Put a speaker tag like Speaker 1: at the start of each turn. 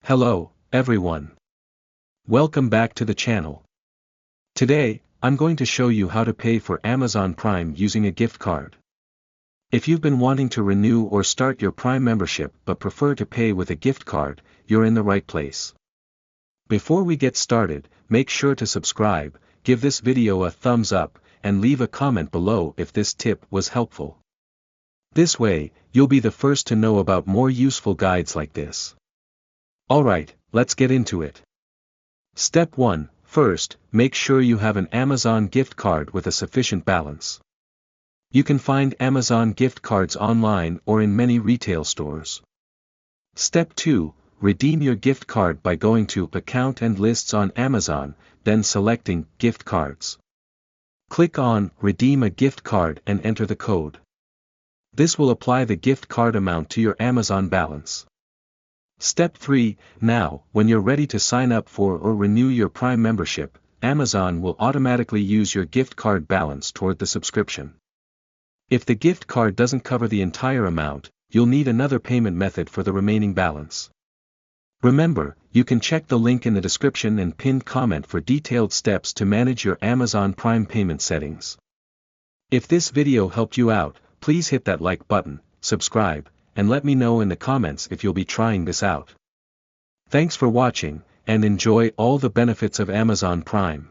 Speaker 1: Hello, everyone. Welcome back to the channel. Today, I'm going to show you how to pay for Amazon Prime using a gift card. If you've been wanting to renew or start your Prime membership but prefer to pay with a gift card, you're in the right place. Before we get started, make sure to subscribe, give this video a thumbs up, and leave a comment below if this tip was helpful. This way, you'll be the first to know about more useful guides like this. Alright, let's get into it. Step 1. First, make sure you have an Amazon gift card with a sufficient balance. You can find Amazon gift cards online or in many retail stores. Step 2. Redeem your gift card by going to Account and Lists on Amazon, then selecting Gift Cards. Click on Redeem a gift card and enter the code. This will apply the gift card amount to your Amazon balance. Step 3. Now, when you're ready to sign up for or renew your Prime membership, Amazon will automatically use your gift card balance toward the subscription. If the gift card doesn't cover the entire amount, you'll need another payment method for the remaining balance. Remember, you can check the link in the description and pinned comment for detailed steps to manage your Amazon Prime payment settings. If this video helped you out, please hit that like button, subscribe, and let me know in the comments if you'll be trying this out. Thanks for watching, and enjoy all the benefits of Amazon Prime.